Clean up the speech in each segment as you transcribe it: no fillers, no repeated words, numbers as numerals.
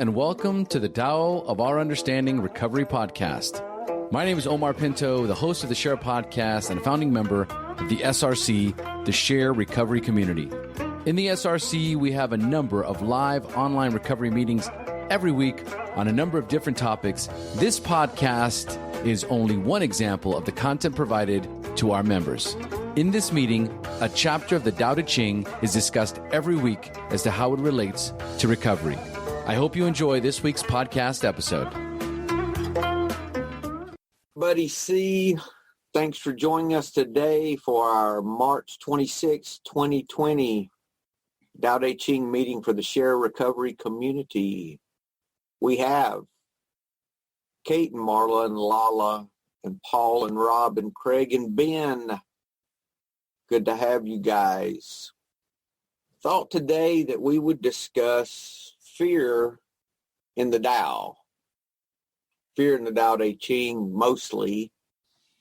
and welcome to the Tao of Our Understanding Recovery Podcast. My name is Omar Pinto, the host of the Share Podcast and a founding member of the SRC, the Share Recovery Community. In the SRC, we have a number of live online recovery meetings every week on a number of different topics. This podcast is only one example of the content provided to our members. In this meeting, a chapter of the Tao Te Ching is discussed every week as to how it relates to recovery. I hope you enjoy this week's podcast episode. Buddy C, thanks for joining us today for our March 26, 2020 Tao Te Ching meeting for the Share Recovery Community. We have Kate and Marla and Lala and Paul and Rob and Craig and Ben. Good to have you guys. Thought today that we would discuss fear in the Tao. Fear in the Tao Te Ching mostly.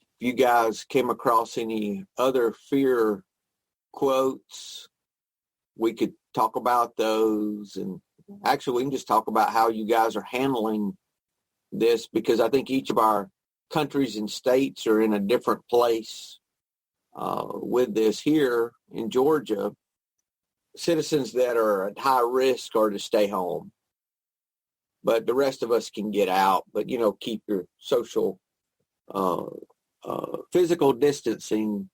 If you guys came across any other fear quotes, we could talk about those. And actually, we can just talk about how you guys are handling this, because I think each of our countries and states are in a different place with this. Here in Georgia, citizens that are at high risk are to stay home. But the rest of us can get out, but, keep your social, physical distancing.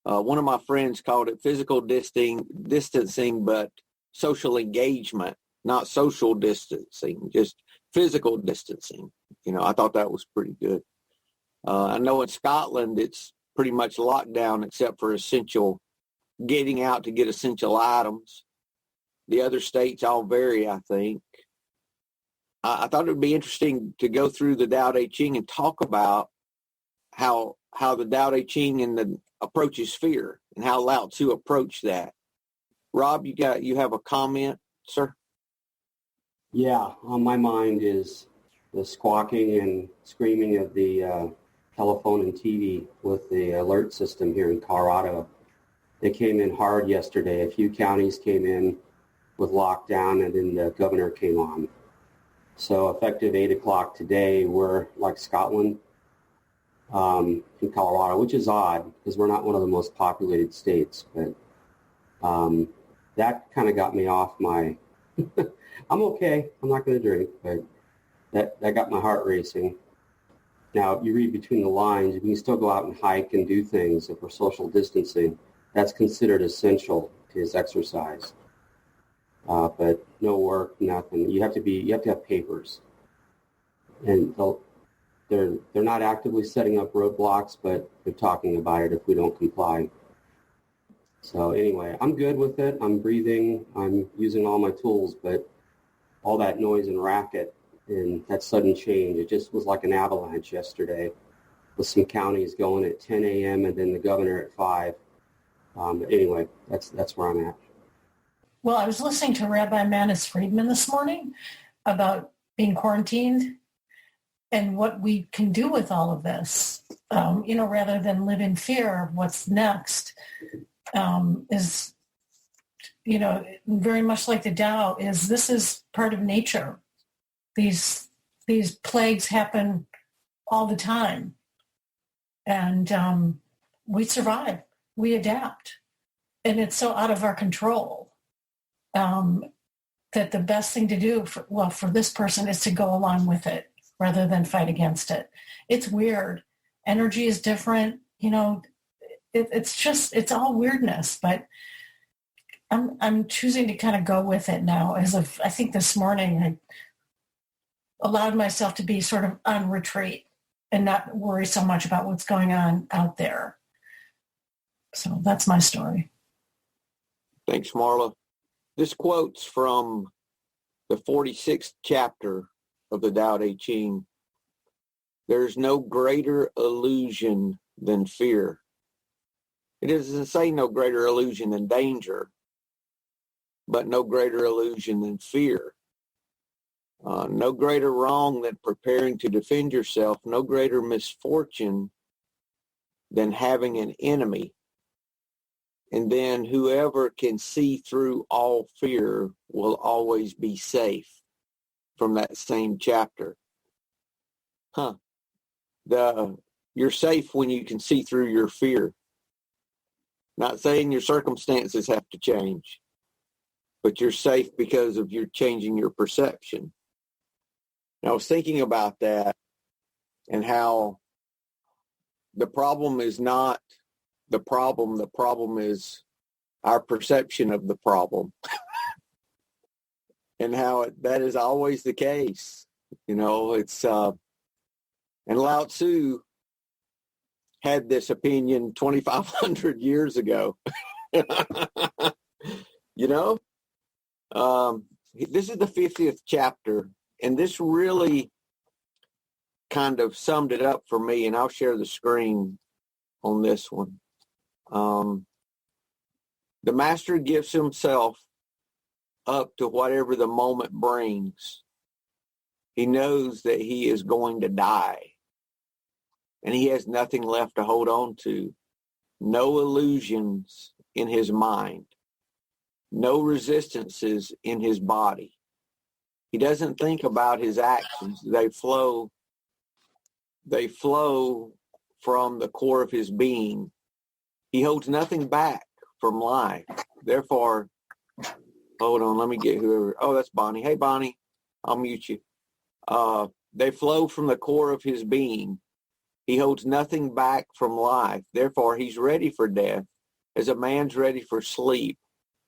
One of my friends called it physical distancing, but social engagement, not social distancing, just physical distancing. I thought that was pretty good. I know in Scotland, it's pretty much locked down except for getting out to get essential items. The other states all vary, I think. I thought it would be interesting to go through the Tao Te Ching and talk about how the Tao Te Ching approaches fear and how Lao Tzu approached that. Rob, you have a comment, sir? Yeah, on my mind is the squawking and screaming of the telephone and TV with the alert system here in Colorado. They came in hard yesterday. A few counties came in with lockdown, and then the governor came on. So effective 8 o'clock today, we're like Scotland in Colorado, which is odd because we're not one of the most populated states. But that kind of got me off my... I'm okay. I'm not going to drink, but that got my heart racing. Now, you read between the lines, you can still go out and hike and do things if we're social distancing. That's considered essential to his exercise. But no work, nothing. You have to have papers. And they're not actively setting up roadblocks, but they're talking about it if we don't comply. So anyway, I'm good with it. I'm breathing. I'm using all my tools, but all that noise and racket and that sudden change, it just was like an avalanche yesterday with some counties going at 10 a.m. and then the governor at 5. Anyway, that's where I'm at. Well, I was listening to Rabbi Manis Friedman this morning about being quarantined and what we can do with all of this, rather than live in fear of what's next, is, very much like the Tao, this is part of nature. These plagues happen all the time. And we survive. We adapt. And it's so out of our control that the best thing to do for this person is to go along with it rather than fight against it. It's weird. Energy is different. It's all weirdness, but I'm choosing to kind of go with it now. I think this morning I allowed myself to be sort of on retreat and not worry so much about what's going on out there. So that's my story. Thanks, Marla. This quote's from the 46th chapter of the Tao Te Ching. There's no greater illusion than fear. It doesn't say no greater illusion than danger, but no greater illusion than fear. No greater wrong than preparing to defend yourself. No greater misfortune than having an enemy. And then whoever can see through all fear will always be safe. from that same chapter. You're safe when you can see through your fear. Not saying your circumstances have to change, but you're safe because of you're changing your perception. And I was thinking about that and how the problem is not the problem. The problem is our perception of the problem. And how that is always the case. It's, and Lao Tzu had this opinion 2,500 years ago. This is the 50th chapter, and this really kind of summed it up for me, and I'll share the screen on this one. The master gives himself up to whatever the moment brings. He knows that he is going to die, and he has nothing left to hold on to. No illusions in his mind. No resistances in his body. He doesn't think about his actions. They flow from the core of his being. He holds nothing back from life. Therefore, hold on, let me get whoever. Oh, that's Bonnie. Hey, Bonnie, I'll mute you. They flow from the core of his being. He holds nothing back from life. Therefore, he's ready for death as a man's ready for sleep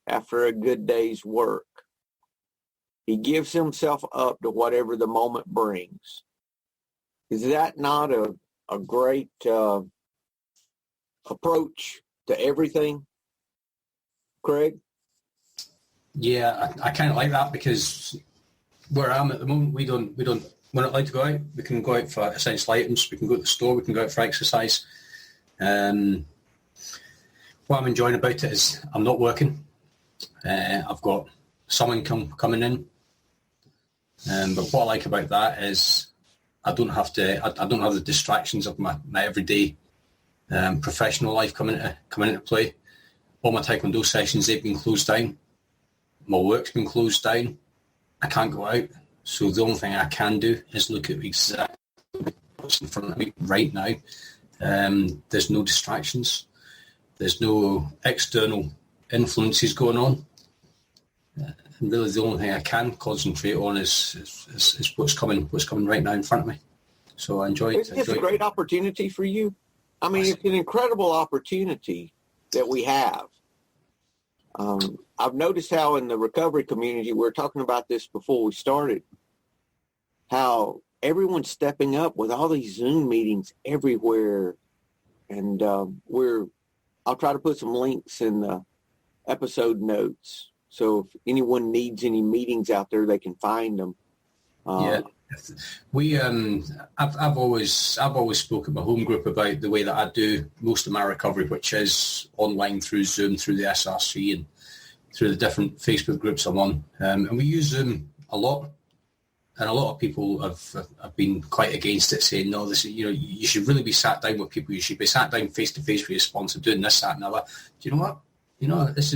after a good day's work. He gives himself up to whatever the moment brings. Is that not a great approach to everything, Craig? Yeah, I kind of like that, because where I'm at the moment, we're not allowed to go out. We can go out for essential items. We can go to the store. We can go out for exercise. What I'm enjoying about it is I'm not working. I've got some income coming in. But what I like about that is I don't have the distractions of my everyday professional life coming into play. All my Taekwondo sessions, they've been closed down. My work's been closed down. I can't go out. So the only thing I can do is look at exactly what's in front of me right now. There's no distractions. There's no external influences going on. And really the only thing I can concentrate on is what's coming right now in front of me. So I enjoy it. It's a great opportunity for you. I mean, it's an incredible opportunity that we have. I've noticed how in the recovery community, we were talking about this before we started, how everyone's stepping up with all these Zoom meetings everywhere. And I'll try to put some links in the episode notes. So if anyone needs any meetings out there, they can find them. Yeah. I've always spoken to my home group about the way that I do most of my recovery, which is online through Zoom, through the SRC, and through the different Facebook groups I'm on. And we use Zoom a lot. And a lot of people have been quite against it, saying, no, this, you should really be sat down with people. You should be sat down face to face with your sponsor, doing this, that, and other. Do you know what? This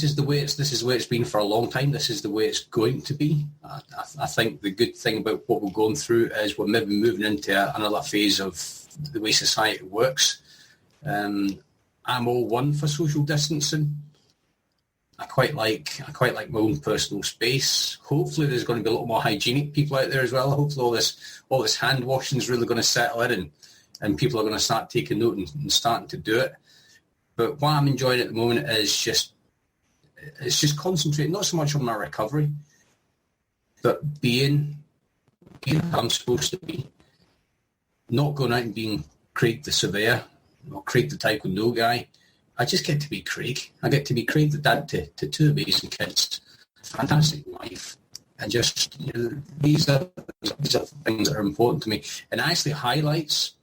is the way it's been for a long time. This is the way it's going to be. I think the good thing about what we're going through is we're maybe moving into another phase of the way society works. I'm all one for social distancing. I quite like my own personal space. Hopefully there's going to be a lot more hygienic people out there as well. Hopefully all this hand washing is really going to settle in, and people are going to start taking note and starting to do it. But what I'm enjoying at the moment is just concentrating not so much on my recovery, but being who I'm supposed to be. Not going out and being Craig the surveyor or Craig the Taekwondo guy. I just get to be Craig. I get to be Craig the dad to two amazing kids, fantastic wife, and just these are things that are important to me, and it actually highlights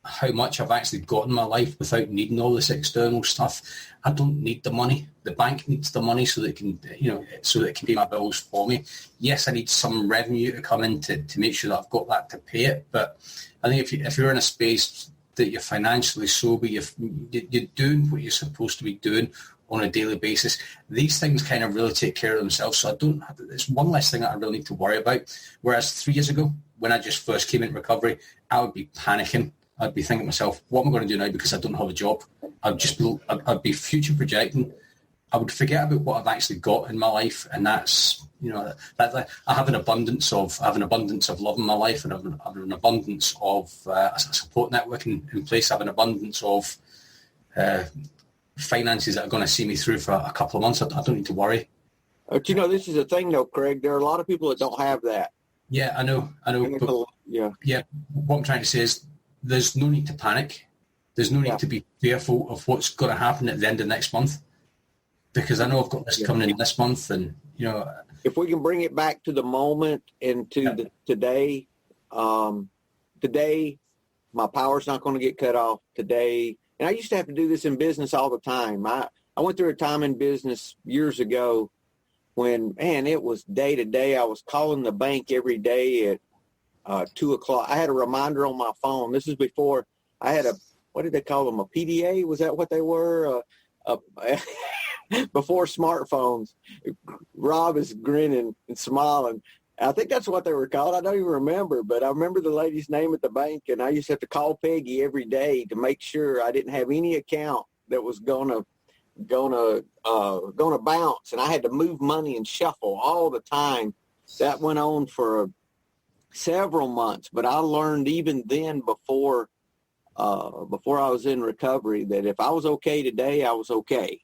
how much I've actually got in my life without needing all this external stuff. I don't need the money. The bank needs the money so that it can, so that it can pay my bills for me. Yes, I need some revenue to come in to make sure that I've got that to pay it. But I think if you're in a space that you're financially sober, you're doing what you're supposed to be doing, on a daily basis. These things kind of really take care of themselves. So it's one less thing that I really need to worry about. Whereas 3 years ago, when I just first came into recovery, I would be panicking. I'd be thinking to myself, what am I going to do now because I don't have a job? I'd be future projecting. I would forget about what I've actually got in my life, and that's, I have an abundance of love in my life, and I have an abundance of a support network in place. I have an abundance of finances that are going to see me through for a couple of months. I don't need to worry. But this is the thing, though, Craig. There are a lot of people that don't have that. Yeah, I know. But, yeah. What I'm trying to say is, there's no need to panic. There's no need to be fearful of what's going to happen at the end of next month, because I know I've got this coming in this month, and if we can bring it back to the moment and to today, today my power's not going to get cut off today. And I used to have to do this in business all the time. I went through a time in business years ago when, man, it was day to day. I was calling the bank every day at 2:00. I had a reminder on my phone. This is before I had what did they call them? A PDA? Was that what they were? Before smartphones. Rob is grinning and smiling. I think that's what they were called. I don't even remember, but I remember the lady's name at the bank, and I used to have to call Peggy every day to make sure I didn't have any account that was gonna bounce, and I had to move money and shuffle all the time. That went on for several months, but I learned even then before I was in recovery that if I was okay today, I was okay.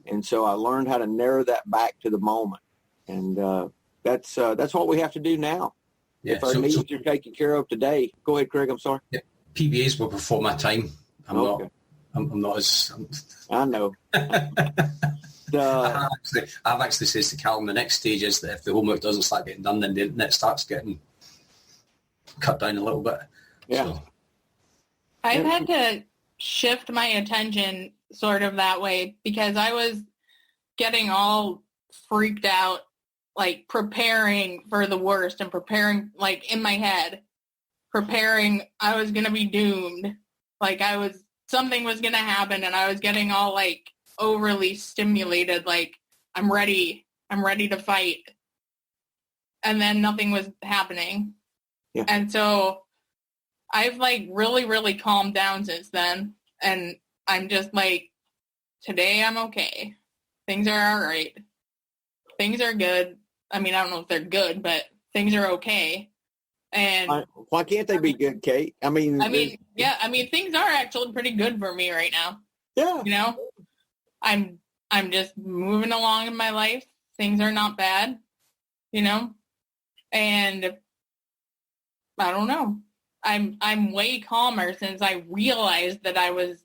And so I learned how to narrow that back to the moment. And that's what we have to do now. Yeah, if our needs are taken care of today. Go ahead, Craig. I'm sorry. Yeah, PBAs were before my time. I'm not as... I know. I've actually said to Callum, the next stage is that if the homework doesn't start getting done, then the internet starts getting cut down a little bit. Yeah. So. I've had to shift my attention sort of that way because I was getting all freaked out, like preparing for the worst and preparing, like in my head, preparing I was going to be doomed. Like something was going to happen, and I was getting all like overly stimulated, like I'm ready to fight. And then nothing was happening. Yeah. And so I've like really, really calmed down since then. And I'm just like, today I'm okay. Things are all right. Things are good. I mean, I don't know if they're good, but things are okay. And why can't they be good, Kate? I mean, things are actually pretty good for me right now. Yeah. I'm just moving along in my life. Things are not bad, and I don't know. I'm way calmer since I realized that I was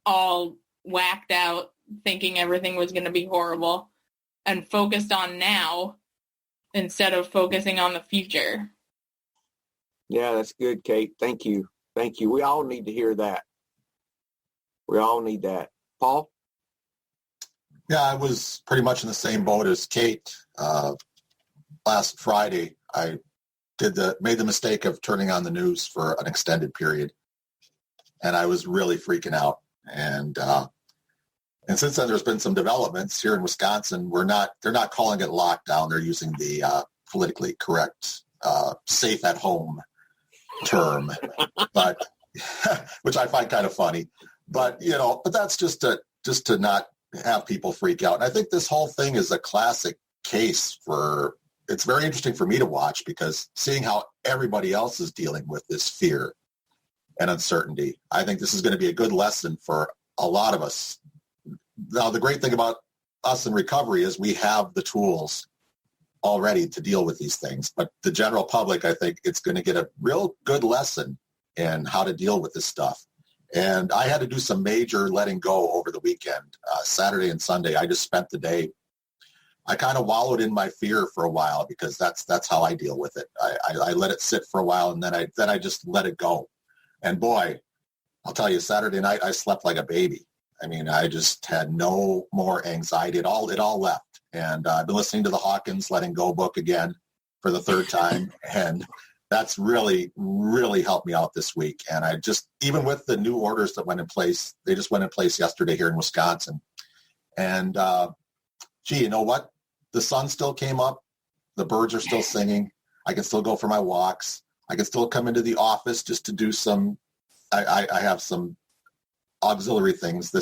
all whacked out, thinking everything was going to be horrible, and focused on now instead of focusing on the future. Yeah, that's good, Kate. Thank you. We all need to hear that. We all need that. Paul? Yeah, I was pretty much in the same boat as Kate. Last Friday, I made the mistake of turning on the news for an extended period, and I was really freaking out. And since then, there's been some developments here in Wisconsin. They're not calling it lockdown. They're using the politically correct safe at home term, but which I find kind of funny. But but that's just to not have people freak out. And I think this whole thing is a classic case for. It's very interesting for me to watch because seeing how everybody else is dealing with this fear and uncertainty, I think this is going to be a good lesson for a lot of us. Now, the great thing about us in recovery is we have the tools already to deal with these things. But the general public, I think it's going to get a real good lesson in how to deal with this stuff. And I had to do some major letting go over the weekend. Saturday and Sunday, I just spent the day. I kind of wallowed in my fear for a while because that's how I deal with it. I let it sit for a while, and then I just let it go. And boy, I'll tell you, Saturday night I slept like a baby. I mean, I just had no more anxiety. It all left. And I've been listening to the Hawkins Letting Go book again for the third time, and that's really, really helped me out this week. And I just, even with the new orders that went in place, they just went in place yesterday here in Wisconsin. And gee, you know what? The sun still came up. The birds are still singing. I can still go for my walks. I can still come into the office just to do some, I have some auxiliary things.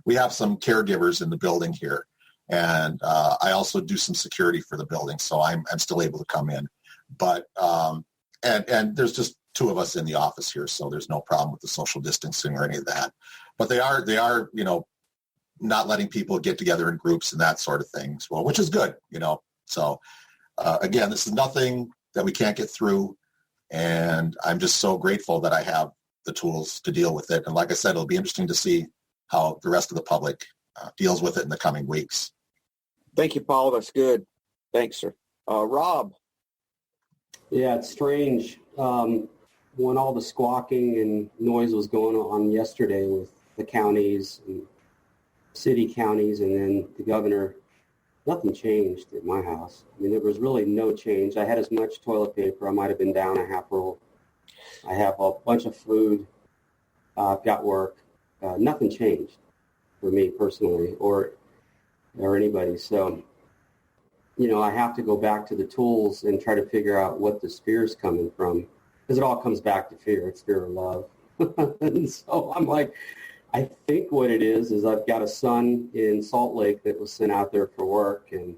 We have some caregivers in the building here. And I also do some security for the building. So I'm still able to come in. But, and there's just two of us in the office here. So there's no problem with the social distancing or any of that. But they are, not letting people get together in groups and that sort of thing as well, which is good, So again, this is nothing that we can't get through. And I'm just so grateful that I have the tools to deal with it. And like I said, it'll be interesting to see how the rest of the public deals with it in the coming weeks. Thank you, Paul. That's good. Thanks, sir. Rob. Yeah, it's strange. When all the squawking and noise was going on yesterday with the counties and city counties and then the governor, nothing changed at my house. I mean, there was really no change. I had as much toilet paper. I might have been down a half roll. I have a bunch of food. I've got work. Nothing changed for me personally or anybody. So, I have to go back to the tools and try to figure out what this fear is coming from, because it all comes back to fear. It's fear of love. And so I'm like, I think what it is I've got a son in Salt Lake that was sent out there for work, and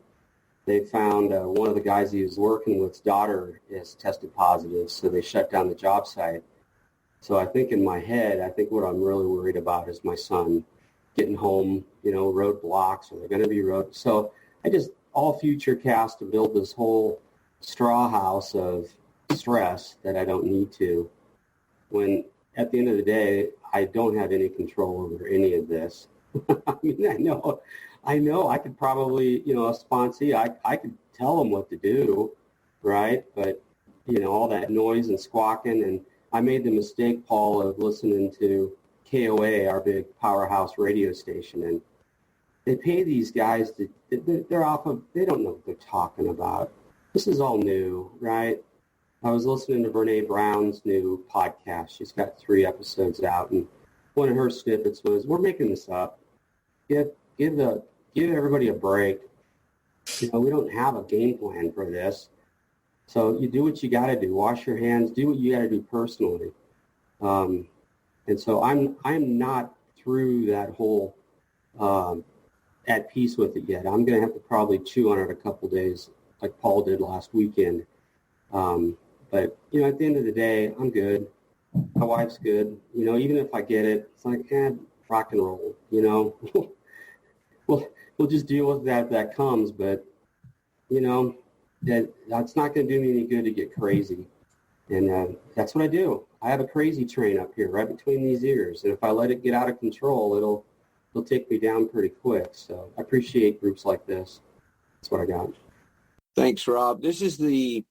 they found one of the guys he was working with's daughter is tested positive, so they shut down the job site. So I think in my head, what I'm really worried about is my son getting home, roadblocks, or they're going to be road. So I just all future cast to build this whole straw house of stress that I don't need to, when at the end of the day, I don't have any control over any of this. I mean, I know I could probably, a sponsee, I could tell them what to do, right? But, all that noise and squawking, and I made the mistake, Paul, of listening to KOA, our big powerhouse radio station, and they pay these guys they don't know what they're talking about. This is all new, right? I was listening to Brene Brown's new podcast. She's got 3 episodes out, and one of her snippets was, "We're making this up. Give everybody a break. We don't have a game plan for this. So you do what you got to do. Wash your hands. Do what you got to do personally." And so I'm not through that whole at peace with it yet. I'm going to have to probably chew on it a couple days, like Paul did last weekend. But, at the end of the day, I'm good. My wife's good. Even if I get it, it's like, rock and roll, We'll just deal with that if that comes. But, that's not going to do me any good to get crazy. And that's what I do. I have a crazy train up here right between these ears. And if I let it get out of control, it'll take me down pretty quick. So I appreciate groups like this. That's what I got. Thanks, Rob. This is the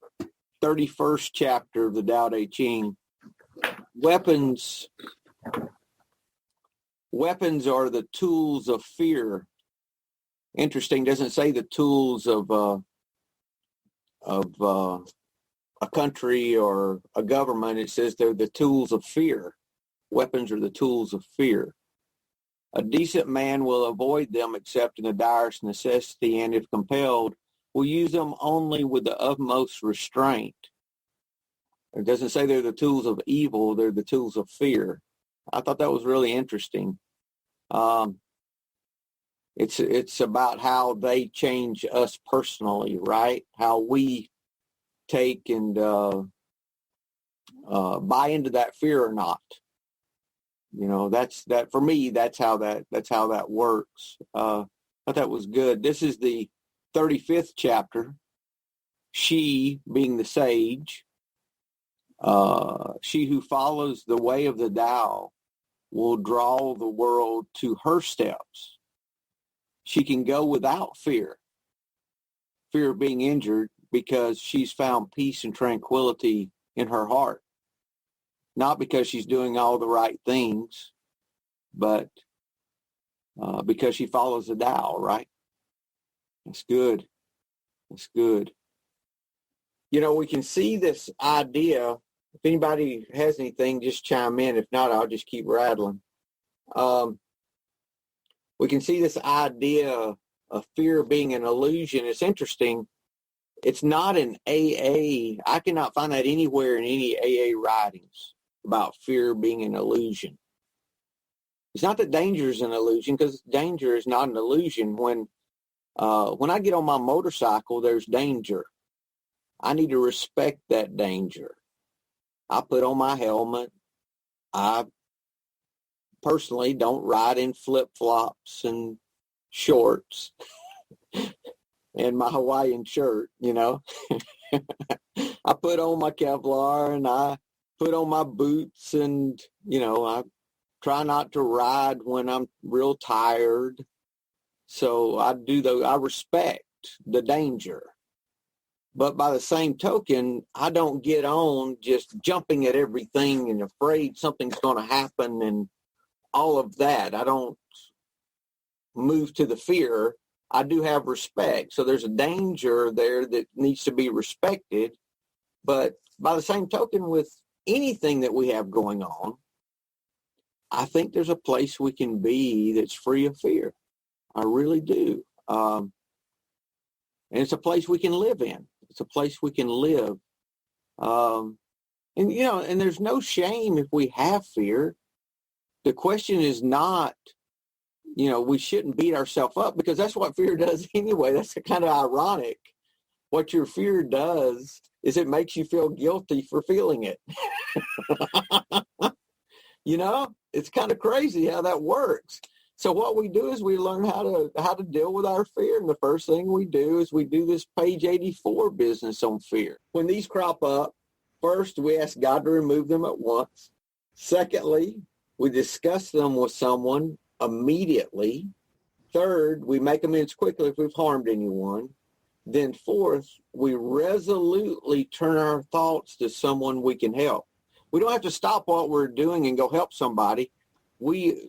31st chapter of the Tao Te Ching. Weapons are the tools of fear. Interesting, doesn't say the tools of a country or a government. It says they're the tools of fear. Weapons are the tools of fear. A decent man will avoid them except in the direst necessity, and if compelled, will use them only with the utmost restraint. It doesn't say they're the tools of evil, they're the tools of fear. I thought that was really interesting. It's about how they change us personally, right? How we take and buy into that fear or not. That's for me. That's how that works. I thought that was good. This is the 35th chapter. She, being the sage, she who follows the way of the Tao will draw the world to her steps. She can go without fear of being injured, because she's found peace and tranquility in her heart. Not because she's doing all the right things, but because she follows the Tao, right? That's good. That's good. We can see this idea. If anybody has anything, just chime in. If not, I'll just keep rattling. With we can see this idea of fear being an illusion. It's interesting. It's not an AA. I cannot find that anywhere in any AA writings about fear being an illusion. It's not that danger is an illusion, because danger is not an illusion. When I get on my motorcycle, there's danger. I need to respect that danger. I put on my helmet. I personally don't ride in flip-flops and shorts and my Hawaiian shirt, I put on my Kevlar and I put on my boots, and, I try not to ride when I'm real tired. So I respect the danger. But by the same token, I don't get on just jumping at everything and afraid something's going to happen and all of that. I don't move to the fear. I do have respect. So there's a danger there that needs to be respected. But by the same token, with anything that we have going on, I think there's a place we can be that's free of fear. I really do. And it's a place we can live in. It's a place we can live. And there's no shame if we have fear. The question is not, we shouldn't beat ourselves up, because that's what fear does anyway. That's kind of ironic. What your fear does is it makes you feel guilty for feeling it. It's kind of crazy how that works. So what we do is we learn how to deal with our fear. And the first thing we do is we do this page 84 business on fear. When these crop up, first, we ask God to remove them at once. Secondly, we discuss them with someone immediately. Third, we make amends quickly if we've harmed anyone. Then fourth, we resolutely turn our thoughts to someone we can help. We don't have to stop what we're doing and go help somebody. We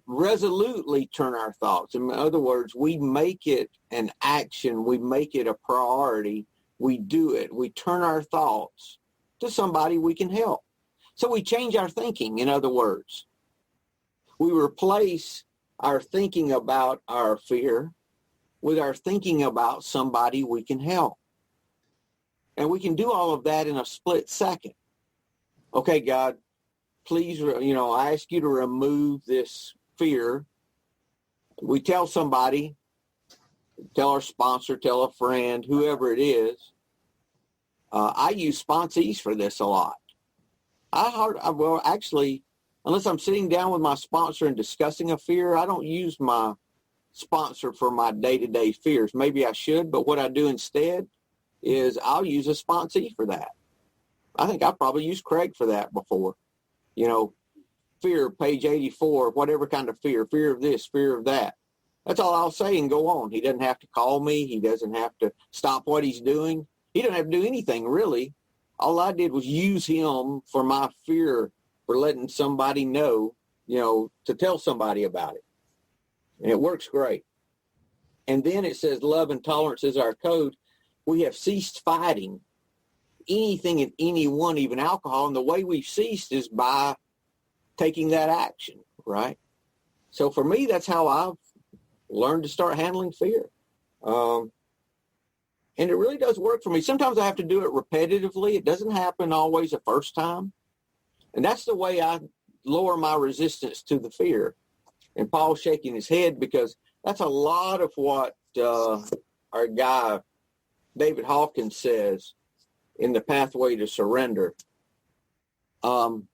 resolutely turn our thoughts. In other words, we make it an action. We make it a priority. We do it. We turn our thoughts to somebody we can help. So we change our thinking, in other words. We replace our thinking about our fear with our thinking about somebody we can help. And we can do all of that in a split second. Okay, God, please, I ask you to remove this fear. We tell somebody, tell our sponsor, tell a friend, whoever it is. I use sponsees for this a lot. Actually, unless I'm sitting down with my sponsor and discussing a fear, I don't use my sponsor for my day-to-day fears. Maybe I should, but what I do instead is I'll use a sponsee for that. I think I probably used Craig for that before. Fear, page 84, whatever kind of fear of this, fear of that. That's all I'll say and go on. He doesn't have to call me. He doesn't have to stop what he's doing. He doesn't have to do anything, really. All I did was use him for my fear, for letting somebody know, to tell somebody about it. And it works great. And then it says love and tolerance is our code. We have ceased fighting anything and anyone, even alcohol. And the way we've ceased is by taking that action, right? So for me, that's how I've learned to start handling fear. And it really does work for me. Sometimes I have to do it repetitively. It doesn't happen always the first time. And that's the way I lower my resistance to the fear. And Paul's shaking his head, because that's a lot of what our guy, David Hawkins, says in The Pathway to Surrender. I'm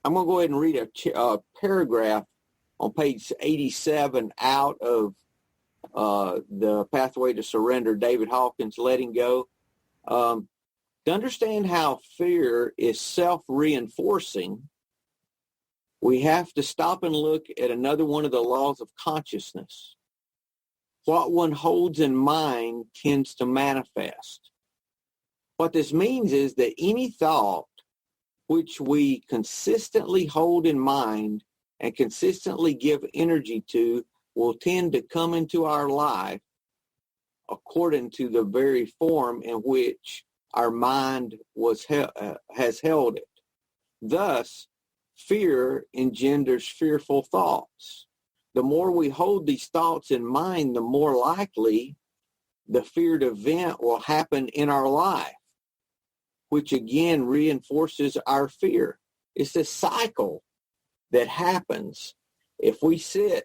going to go ahead and read a paragraph on page 87 out of The Pathway to Surrender, David Hawkins, Letting Go. To understand how fear is self-reinforcing, we have to stop and look at another one of the laws of consciousness. What one holds in mind tends to manifest. What this means is that any thought which we consistently hold in mind and consistently give energy to will tend to come into our life according to the very form in which our mind has held it. Thus, fear engenders fearful thoughts, the more we hold these thoughts in mind, the more likely the feared event will happen in our life, which again reinforces our fear. It's this cycle that happens. If we sit,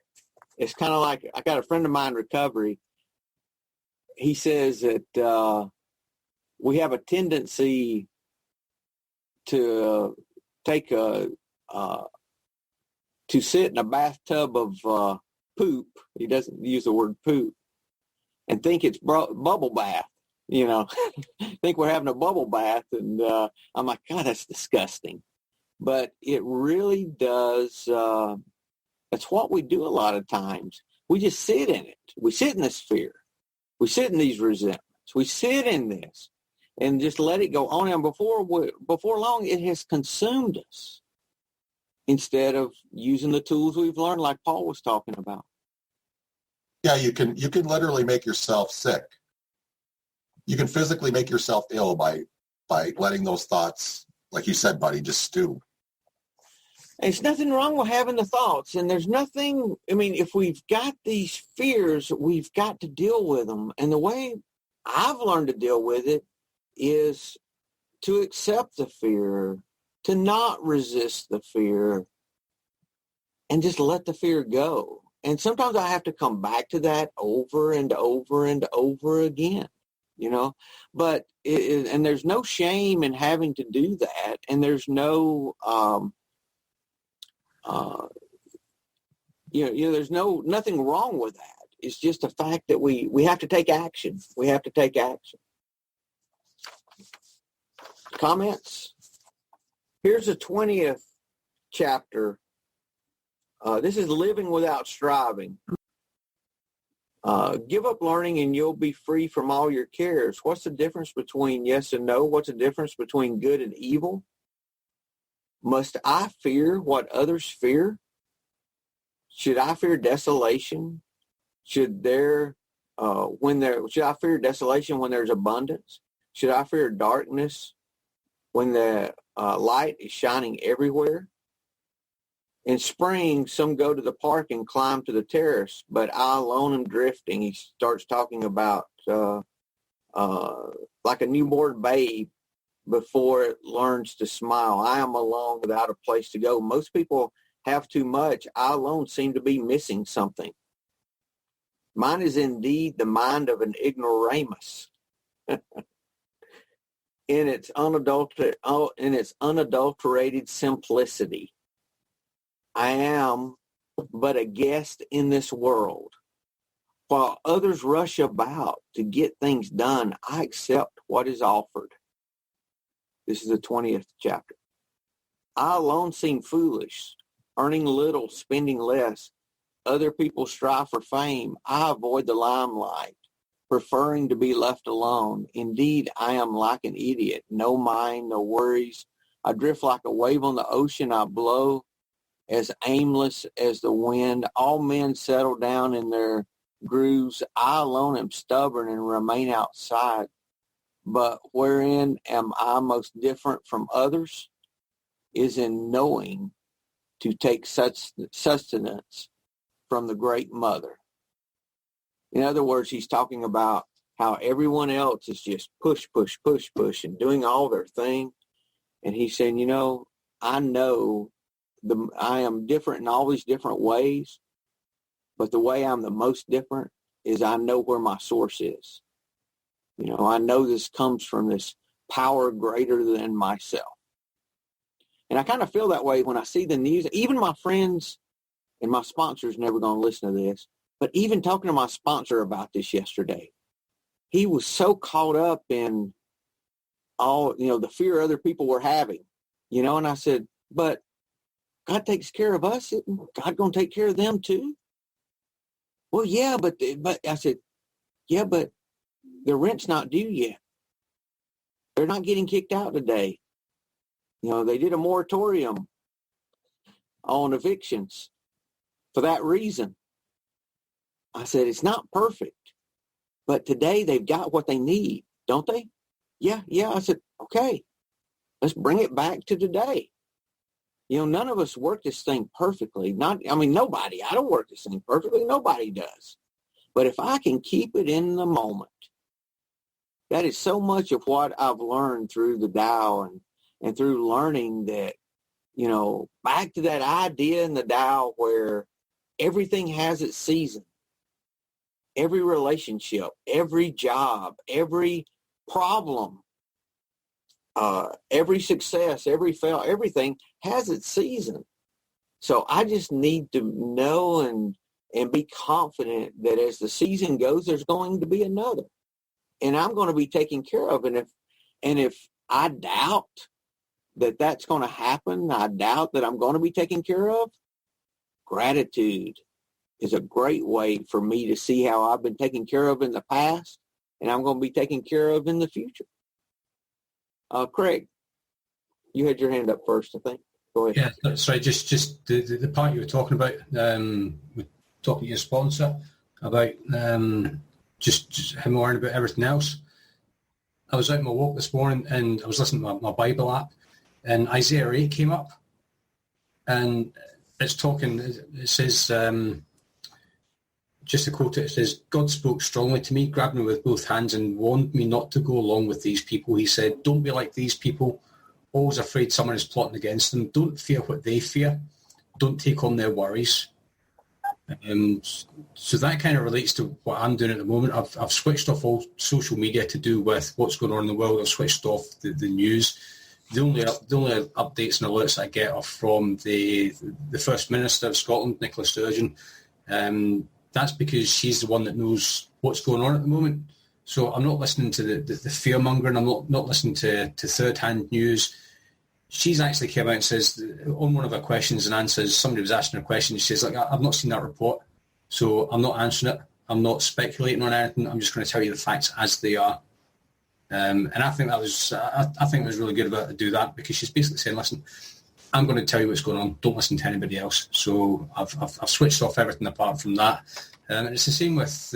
it's kind of like, I got a friend of mine in recovery. He says that we have a tendency to to sit in a bathtub of poop. He doesn't use the word poop, and think it's bubble bath. Think we're having a bubble bath, and I'm like, God, that's disgusting. But it really does. That's what we do a lot of times. We just sit in it. We sit in this fear. We sit in these resentments. We sit in this and just let it go on. And before long, it has consumed us instead of using the tools we've learned, like Paul was talking about. Yeah, you can literally make yourself sick. You can physically make yourself ill by letting those thoughts, like you said, buddy, just stew. There's nothing wrong with having the thoughts, and there's nothing, if we've got these fears, we've got to deal with them. And the way I've learned to deal with it is to accept the fear, to not resist the fear, and just let the fear go. And sometimes I have to come back to that over and over and over again, But and there's no shame in having to do that, and there's no there's nothing wrong with that. It's just a fact that we have to take action. We have to take action. Comments? Here's the 20th chapter. This is living without striving. Give up learning and you'll be free from all your cares. What's the difference between yes and no? What's the difference between good and evil? Must I fear what others fear? Should I fear desolation? Should I fear desolation when there's abundance? Should I fear darkness when the light is shining everywhere? In spring, some go to the park and climb to the terrace, but I alone am drifting. He starts talking about like a newborn babe before it learns to smile. I am alone without a place to go. Most people have too much. I alone seem to be missing something. Mine is indeed the mind of an ignoramus. In its unadulterated simplicity. I am but a guest in this world. While others rush about to get things done, I accept what is offered. This is the 20th chapter. I alone seem foolish, earning little, spending less. Other people strive for fame. I avoid the limelight, preferring to be left alone. Indeed, I am like an idiot. No mind, no worries. I drift like a wave on the ocean. I blow as aimless as the wind. All men settle down in their grooves. I alone am stubborn and remain outside. But wherein am I most different from others is in knowing to take such sustenance from the great mother. In other words, he's talking about how everyone else is just push, and doing all their thing. And he's saying, I know I am different in all these different ways, but the way I'm the most different is I know where my source is. I know this comes from this power greater than myself. And I kind of feel that way when I see the news. Even my friends and my sponsor's never going to listen to this, but even talking to my sponsor about this yesterday, he was so caught up in all, the fear other people were having, and I said, but God takes care of us. Isn't God going to take care of them too? Well, yeah, but I said, yeah, but the rent's not due yet. They're not getting kicked out today. They did a moratorium on evictions for that reason. I said, it's not perfect, but today they've got what they need, don't they? Yeah. I said, okay, let's bring it back to today. None of us work this thing perfectly. Nobody. I don't work this thing perfectly. Nobody does. But if I can keep it in the moment, that is so much of what I've learned through the Tao and through learning that, back to that idea in the Tao where everything has its season. Every relationship, every job, every problem, every success, every fail, everything has its season. So I just need to know and be confident that as the season goes, there's going to be another. And I'm going to be taken care of. And if I doubt that that's going to happen, I doubt that I'm going to be taken care of, gratitude is a great way for me to see how I've been taken care of in the past and I'm going to be taken care of in the future. Craig, you had your hand up first, I think. Go ahead. Yeah, sorry, just the part you were talking about, talking to your sponsor about just him worrying about everything else. I was out on my walk this morning and I was listening to my Bible app, and Isaiah 8 came up, and it's talking, it says, just to quote it, it says, God spoke strongly to me, grabbed me with both hands and warned me not to go along with these people. He said, don't be like these people, always afraid someone is plotting against them. Don't fear what they fear. Don't take on their worries. So that kind of relates to what I'm doing at the moment. I've switched off all social media to do with what's going on in the world. I've switched off the news. The only updates and alerts I get are from the First Minister of Scotland, Nicola Sturgeon. That's because she's the one that knows what's going on at the moment. So I'm not listening to the fear-mongering. I'm not listening to third-hand news. She's actually came out and says, on one of her questions and answers, somebody was asking her a question. She says, I've not seen that report, so I'm not answering it. I'm not speculating on anything. I'm just going to tell you the facts as they are. And I think it was really good of her to do that, because she's basically saying, listen, I'm going to tell you what's going on. Don't listen to anybody else. So I've switched off everything apart from that. And it's the same with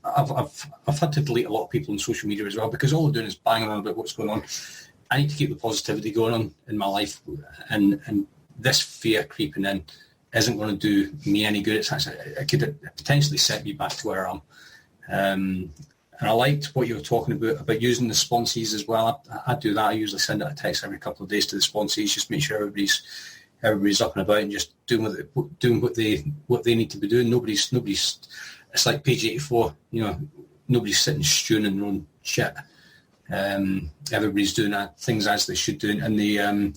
I've had to delete a lot of people on social media as well, because all they're doing is banging on about what's going on. I need to keep the positivity going on in my life, and this fear creeping in isn't going to do me any good. It could potentially set me back to where I am. And I liked what you were talking about using the sponsees as well. I do that. I usually send out a text every couple of days to the sponsees, just make sure everybody's up and about and just doing what they need to be doing. Nobody's. It's like page 84. Nobody's sitting stewing in their own shit. Everybody's doing things as they should do. And I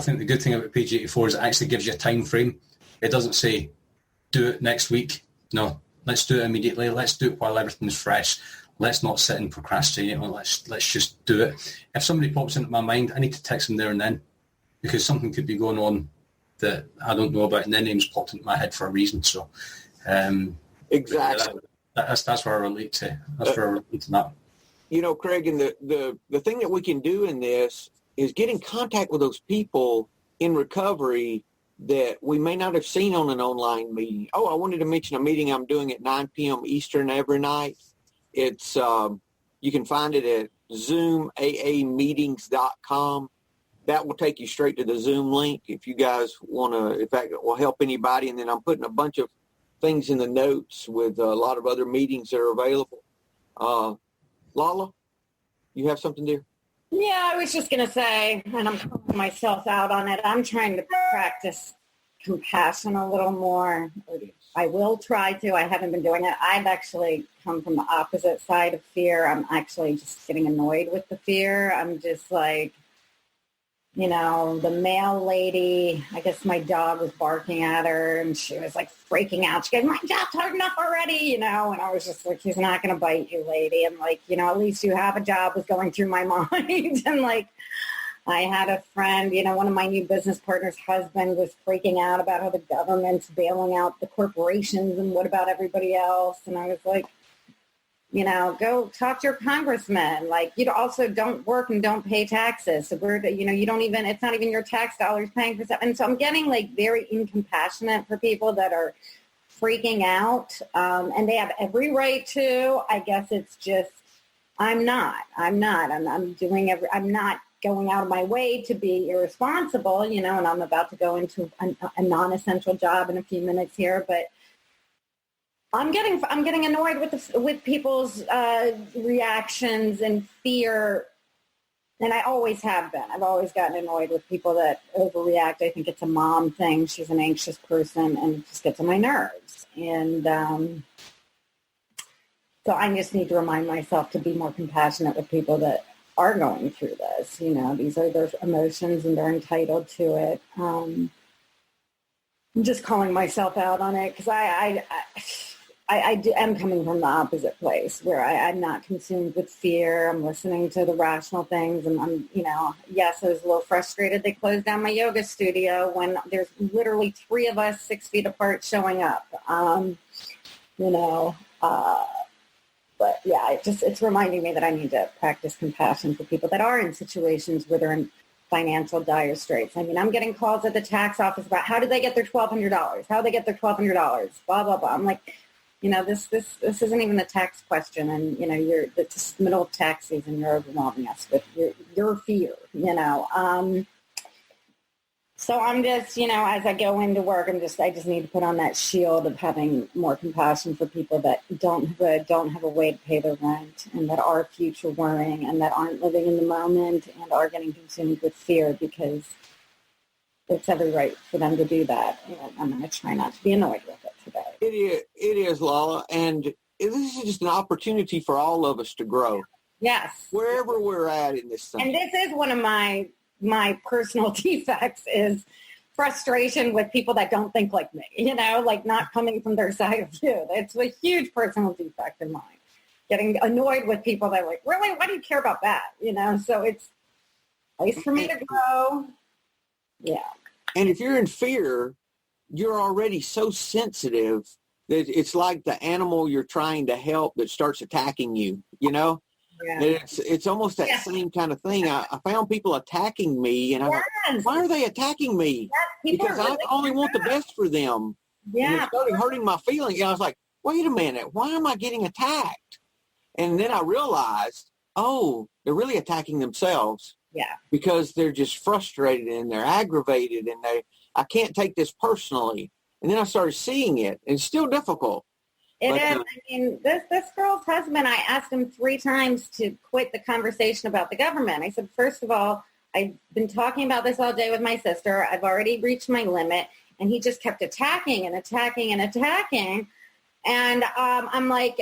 think the good thing about page 84 is it actually gives you a time frame. It doesn't say do it next week. No. Let's do it immediately. Let's do it while everything's fresh. Let's not sit and procrastinate. Let's just do it. If somebody pops into my mind, I need to text them there and then, because something could be going on that I don't know about, and their name's popped into my head for a reason. So, exactly. That's where I relate to. That's where I relate to that. Craig, and the thing that we can do in this is get in contact with those people in recovery that we may not have seen on an online meeting. Oh, I wanted to mention a meeting I'm doing at 9 p.m. Eastern every night. It's you can find it at zoomaameetings.com. That will take you straight to the Zoom link if you guys want to, if that will help anybody. And then I'm putting a bunch of things in the notes with a lot of other meetings that are available. Lala, you have something there? Yeah, I was just going to say, and I'm calling myself out on it, I'm trying to practice compassion a little more. I will try to. I haven't been doing it. I've actually come from the opposite side of fear. I'm actually just getting annoyed with the fear. I'm just like, the mail lady, I guess my dog was barking at her and she was like freaking out. She goes, my job's hard enough already, and I was just like, he's not going to bite you, lady. And like, at least you have a job was going through my mind. And like, I had a friend, one of my new business partners' husband was freaking out about how the government's bailing out the corporations and what about everybody else. And I was like, go talk to your congressman. Like, also don't work and don't pay taxes. So you don't even, it's not even your tax dollars paying for stuff. And so I'm getting like very incompassionate for people that are freaking out. And they have every right to. I guess it's just, I'm not going out of my way to be irresponsible, and I'm about to go into a non-essential job in a few minutes here, but I'm getting annoyed with people's reactions and fear, and I always have been. I've always gotten annoyed with people that overreact. I think it's a mom thing. She's an anxious person, and it just gets on my nerves. And so I just need to remind myself to be more compassionate with people that are going through this. These are their emotions, and they're entitled to it. I'm just calling myself out on it because I'm coming from the opposite place where I'm not consumed with fear. I'm listening to the rational things. And I'm, yes, I was a little frustrated. They closed down my yoga studio when there's literally 3 of us 6 feet apart showing up. But yeah, it's reminding me that I need to practice compassion for people that are in situations where they're in financial dire straits. I mean, I'm getting calls at the tax office about how did they get their $1,200? How did they get their $1,200? Blah, blah, blah. I'm like, this isn't even a tax question. And, it's the middle of tax season. You're overwhelming us with your fear, So I'm just, as I go into work, I just need to put on that shield of having more compassion for people that don't have a way to pay their rent and that are future worrying and that aren't living in the moment and are getting consumed with fear because it's every right for them to do that. And I'm going to try not to be annoyed with it today. It is, Lala, and this is just an opportunity for all of us to grow. Yes. Wherever we're at in this thing. And this is one of my personal defects is frustration with people that don't think like me, like not coming from their side of view. It's a huge personal defect in mine. Getting annoyed with people that are like, really, why do you care about that? So it's a place for me to grow. Yeah. And if you're in fear, you're already so sensitive that it's like the animal you're trying to help that starts attacking you, Yeah. It's almost that same kind of thing. I found people attacking me, and I thought, why are they attacking me? Because I only want the best for them. Yeah. And it started hurting my feelings. And I was like, wait a minute, why am I getting attacked? And then I realized, they're really attacking themselves. Yeah. Because they're just frustrated and they're aggravated and I can't take this personally. And then I started seeing it, and it's still difficult. It is. I mean, this girl's husband, I asked him 3 times to quit the conversation about the government. I said, first of all, I've been talking about this all day with my sister. I've already reached my limit. And he just kept attacking and attacking and attacking. And I'm like,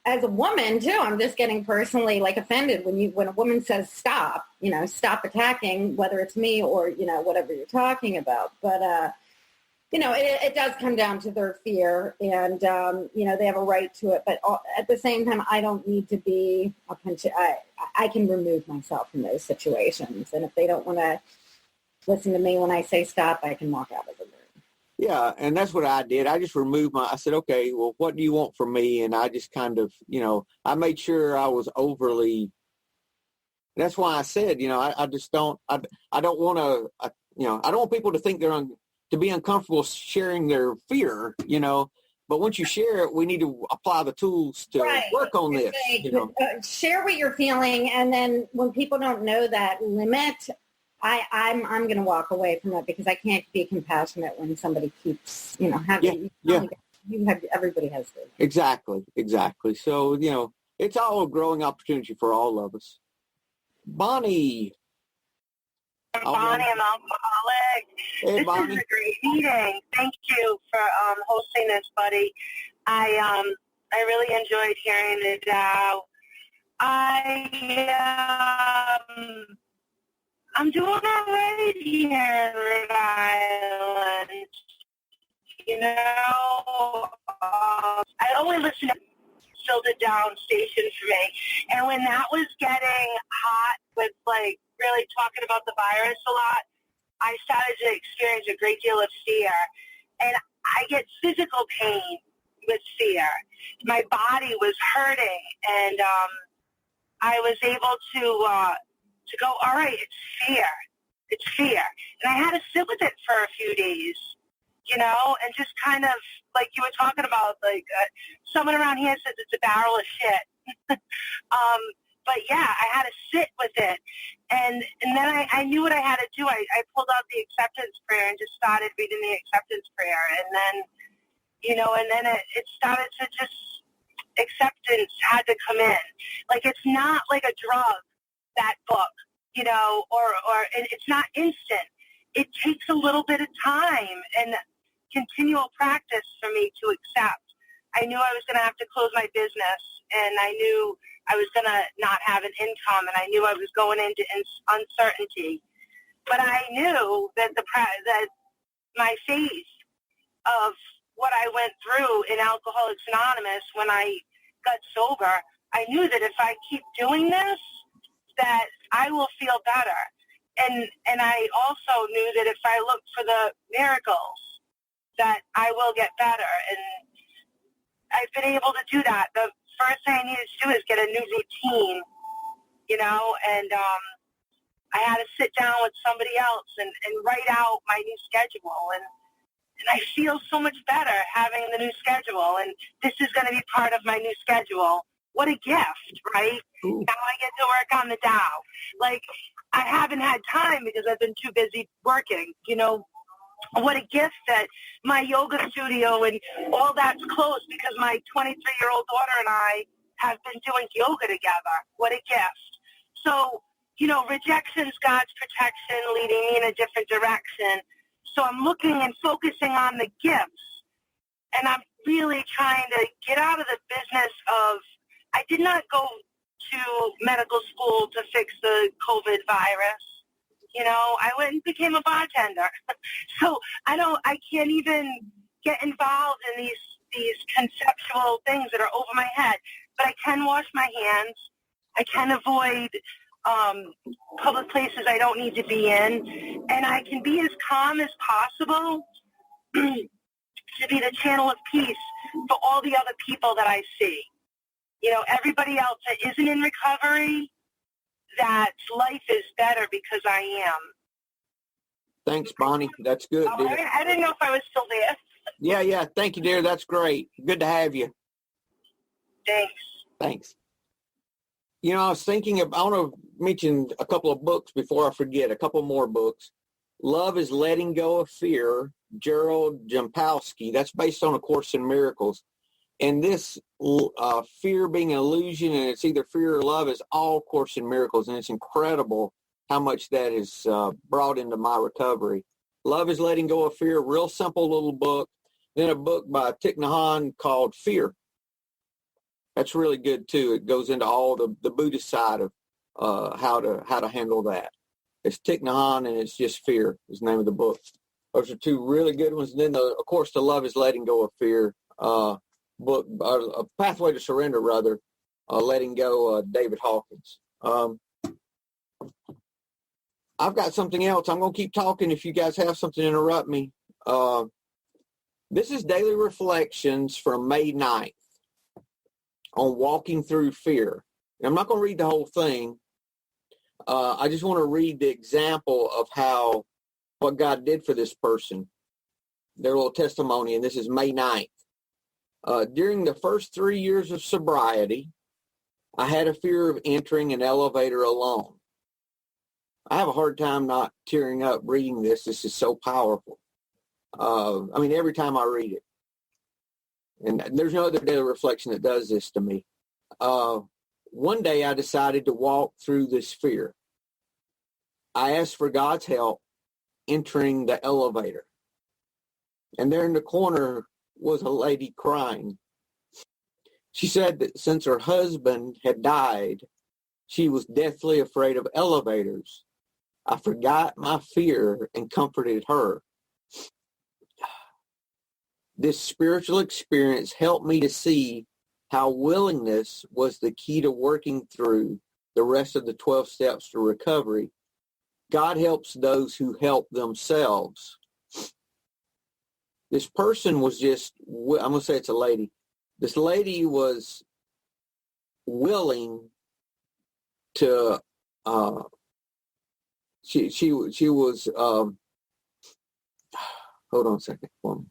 as a woman too, I'm just getting personally offended when a woman says stop, stop attacking, whether it's me or, whatever you're talking about. But, it does come down to their fear and, they have a right to it. But at the same time, I don't need to be a punch. I can remove myself from those situations. And if they don't want to listen to me when I say stop, I can walk out of the room. Yeah, and that's what I did. I just removed I said, okay, well, what do you want from me? And I just kind of, I made sure I was overly, that's why I said, I just don't, I don't want to, I don't want people to think to be uncomfortable sharing their fear, but once you share it, we need to apply the tools to work on this. Share what you're feeling. And then when people don't know that limit, I'm going to walk away from it because I can't be compassionate when somebody keeps, having, everybody has to. Exactly. So, it's all a growing opportunity for all of us. Bonnie. Bonnie, I'm alcoholic. Hey, this Bonnie. is a great meeting. Thank you for hosting this, buddy. I really enjoyed hearing it out. I'm doing all right here in Rhode Island. I only listen to filtered down station for me. And when that was getting hot with really talking about the virus a lot, I started to experience a great deal of fear. And I get physical pain with fear. My body was hurting, and I was able to go, all right, it's fear. And I had to sit with it for a few days, and just kind of, like you were talking about, someone around here says it's a barrel of shit. But yeah, I had to sit with it. And then I knew what I had to do. I pulled out the acceptance prayer and just started reading the acceptance prayer. And then, it started to just, acceptance had to come in. Like, it's not like a drug, that book, and it's not instant. It takes a little bit of time and continual practice for me to accept. I knew I was going to have to close my business, and I knew I was going to not have an income, and I knew I was going into uncertainty. But I knew that that my faith of what I went through in Alcoholics Anonymous when I got sober, I knew that if I keep doing this, that I will feel better. And I also knew that if I look for the miracles, that I will get better. And I've been able to do that. The first thing I needed to do is get a new routine, and I had to sit down with somebody else and write out my new schedule. And I feel so much better having the new schedule. And this is going to be part of my new schedule. What a gift, right? Ooh. Now I get to work on the Tao. Like, I haven't had time because I've been too busy working, What a gift that my yoga studio and all that's closed because my 23-year-old daughter and I have been doing yoga together. What a gift. So, rejection's God's protection leading me in a different direction. So I'm looking and focusing on the gifts. And I'm really trying to get out of the business of, I did not go to medical school to fix the COVID virus. I went and became a bartender. So I can't even get involved in these conceptual things that are over my head. But I can wash my hands. I can avoid public places I don't need to be in. And I can be as calm as possible to be the channel of peace for all the other people that I see. Everybody else that isn't in recovery, that life is better because I am. Thanks, Bonnie. That's good, dear. I didn't know if I was still there. Yeah. Thank you, dear. That's great. Good to have you. Thanks. I was thinking I want to mention a couple of books before I forget, a couple more books. Love is Letting Go of Fear, Gerald Jampowski. That's based on A Course in Miracles. And this fear being an illusion, and it's either fear or love, is all Course in Miracles. And it's incredible how much that is brought into my recovery. Love is Letting Go of Fear, real simple little book. Then a book by Thich Nhat Hanh called Fear. That's really good, too. It goes into all the Buddhist side of how to handle that. It's Thich Nhat Hanh, and it's just Fear is the name of the book. Those are two really good ones. And then, of course, the Love is Letting Go of Fear book, A Pathway to Surrender, rather, Letting Go, David Hawkins. I've got something else. I'm going to keep talking. If you guys have something, interrupt me. This is Daily Reflections from May 9th on walking through fear. And I'm not going to read the whole thing. I just want to read the example of what God did for this person, their little testimony, and this is May 9th. During the first 3 years of sobriety, I had a fear of entering an elevator alone. I have a hard time not tearing up reading this. This is so powerful. Every time I read it. And there's no other daily reflection that does this to me. One day I decided to walk through this fear. I asked for God's help entering the elevator. And there in the corner was a lady crying. She said that since her husband had died, she was deathly afraid of elevators. I forgot my fear and comforted her. This spiritual experience helped me to see how willingness was the key to working through the rest of the 12 steps to recovery. God helps those who help themselves. This person was I'm going to say it's a lady. This lady was willing to, she was, hold on a second for me.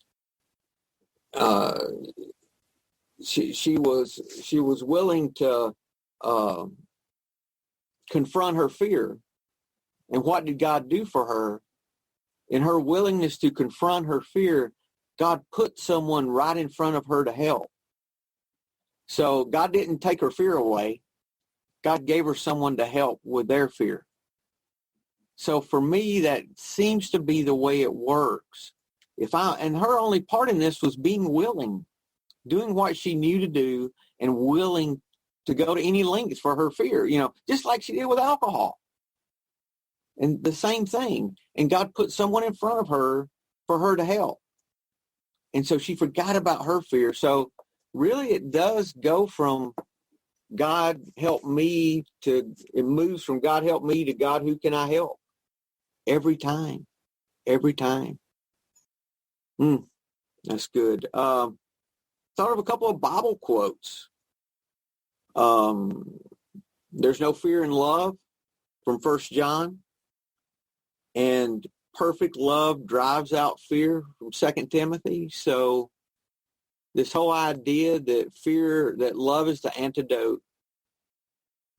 She was willing to confront her fear. And what did God do for her? In her willingness to confront her fear, God put someone right in front of her to help. So God didn't take her fear away. God gave her someone to help with their fear. So for me, that seems to be the way it works. And her only part in this was being willing, doing what she knew to do, and willing to go to any lengths for her fear, just like she did with alcohol. And the same thing. And God put someone in front of her for her to help. And so she forgot about her fear. So really it does go from God help me it moves from God help me to God, who can I help? Every time. That's good. Thought of a couple of Bible quotes. There's no fear in love from 1 John. And perfect love drives out fear from 2 Timothy. So this whole idea that love is the antidote,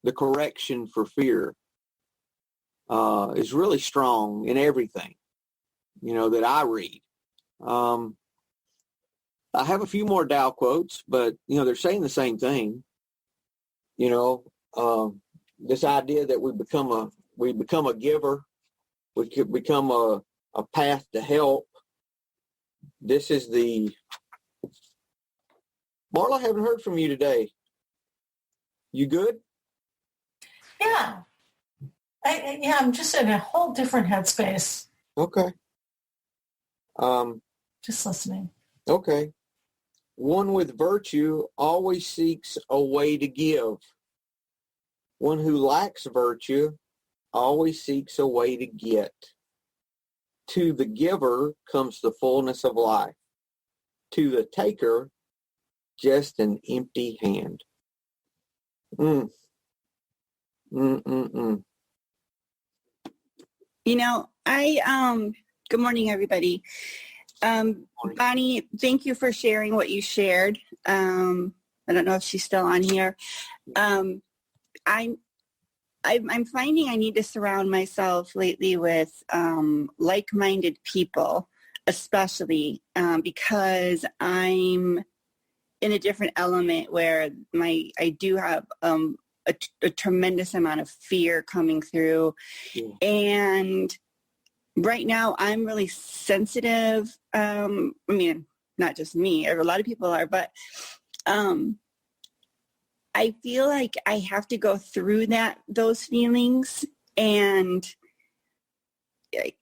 the correction for fear, is really strong in everything, that I read. I have a few more Tao quotes, but, they're saying the same thing. This idea that we become a giver, we could become a path to help. This is Marla, I haven't heard from you today. You good? Yeah. I'm just in a whole different headspace. Okay. Just listening. Okay. One with virtue always seeks a way to give. One who lacks virtue always seeks a way to get. To the giver comes the fullness of life. To the taker, just an empty hand. Good morning, everybody. Bonnie, thank you for sharing what you shared. I don't know if she's still on here. I'm finding I need to surround myself lately with like-minded people, especially because I'm in a different element where I do have a tremendous amount of fear coming through. Yeah. And right now I'm really sensitive. Not just me, a lot of people are, but I feel like I have to go through those feelings, and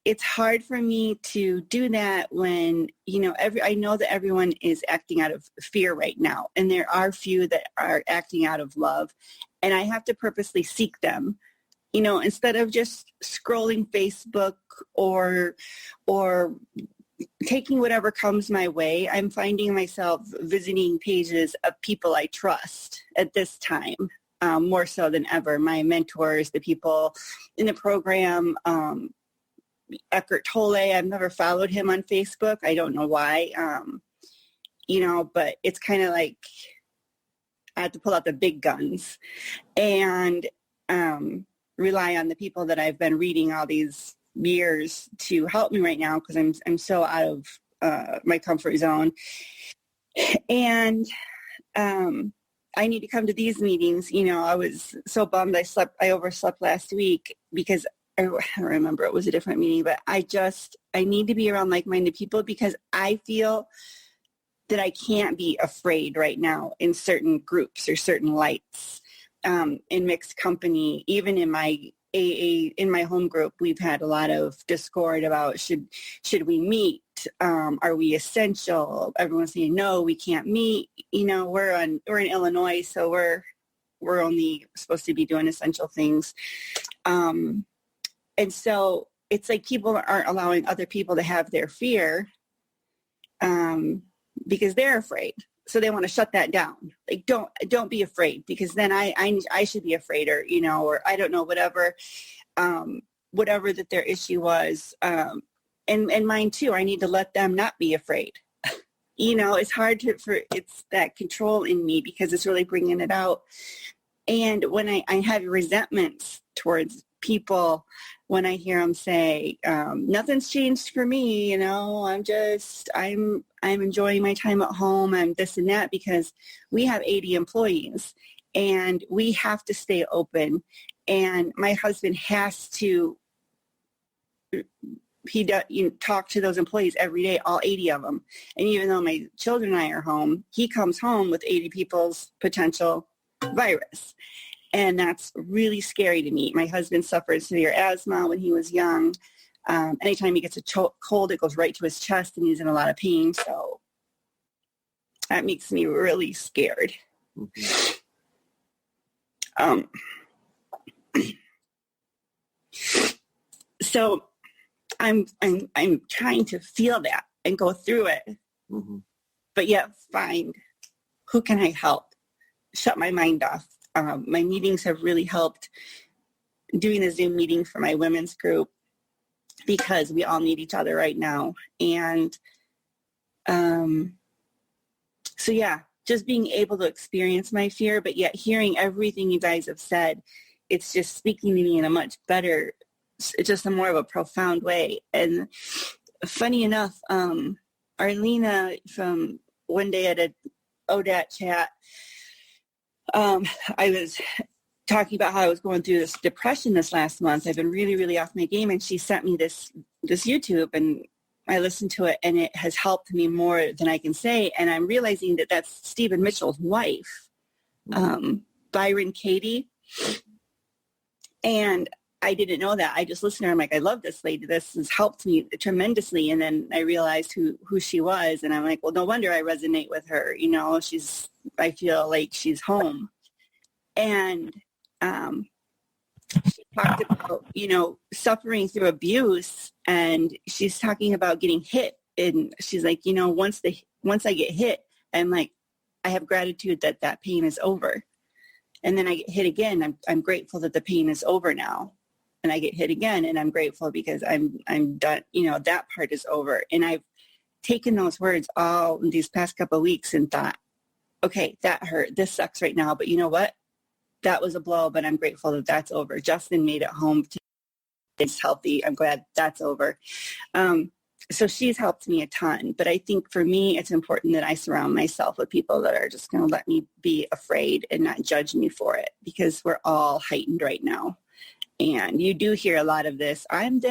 it's hard for me to do that when, I know that everyone is acting out of fear right now, and there are few that are acting out of love, and I have to purposely seek them, instead of just scrolling Facebook or taking whatever comes my way. I'm finding myself visiting pages of people I trust at this time, more so than ever. My mentors, the people in the program, Eckhart Tolle. I've never followed him on Facebook. I don't know why, but it's kind of like I have to pull out the big guns and rely on the people that I've been reading all these years to help me right now, because I'm so out of my comfort zone. And I need to come to these meetings. I was so bummed I overslept last week because I don't remember, it was a different meeting, but I need to be around like-minded people, because I feel that I can't be afraid right now in certain groups or certain lights, in mixed company. Even in my AA, in my home group, we've had a lot of discord about should we meet? Are we essential? Everyone's saying, no, we can't meet. We're in Illinois, so we're only supposed to be doing essential things. And so it's like people aren't allowing other people to have their fear because they're afraid. So they want to shut that down. Like, don't be afraid, because then I should be afraid, or I don't know, whatever that their issue was. And mine too. I need to let them not be afraid. It's hard it's that control in me, because it's really bringing it out. And when I have resentments towards people, when I hear them say, nothing's changed for me, you know, I'm enjoying my time at home, I'm this and that, because we have 80 employees and we have to stay open. And my husband has to, talk to those employees every day, all 80 of them. And even though my children and I are home, he comes home with 80 people's potential virus. And that's really scary to me. My husband suffered severe asthma when he was young. Anytime he gets a cold, it goes right to his chest and he's in a lot of pain. So that makes me really scared. So I'm trying to feel that and go through it, but yet find who can I help, shut my mind off. My meetings have really helped, doing a Zoom meeting for my women's group, because we all need each other right now. And so yeah, just being able to experience my fear, but yet hearing everything you guys have said, it's just speaking to me in a much better, it's just a more of a profound way. And funny enough, Arlena, from one day at a ODAT chat, I was talking about how I was going through this depression this last month. I've been really, really off my game, and she sent me this YouTube, and I listened to it, and it has helped me more than I can say. And I'm realizing that that's Stephen Mitchell's wife, Byron Katie. And I didn't know that. I just listened to her. I'm like, I love this lady. This has helped me tremendously. And then I realized who she was. And I'm like, well, no wonder I resonate with her. You know, I feel like she's home. And she talked about, suffering through abuse. And she's talking about getting hit. And she's like, once I get hit, I'm like, I have gratitude that pain is over. And then I get hit again. I'm grateful that the pain is over now. And I get hit again, and I'm grateful because I'm done. That part is over. And I've taken those words all in these past couple of weeks and thought, okay, that hurt. This sucks right now. But you know what? That was a blow, but I'm grateful that that's over. Justin made it home. It's healthy. I'm glad that's over. So she's helped me a ton. But I think for me, it's important that I surround myself with people that are just going to let me be afraid and not judge me for it, because we're all heightened right now. And you do hear a lot of this, I'm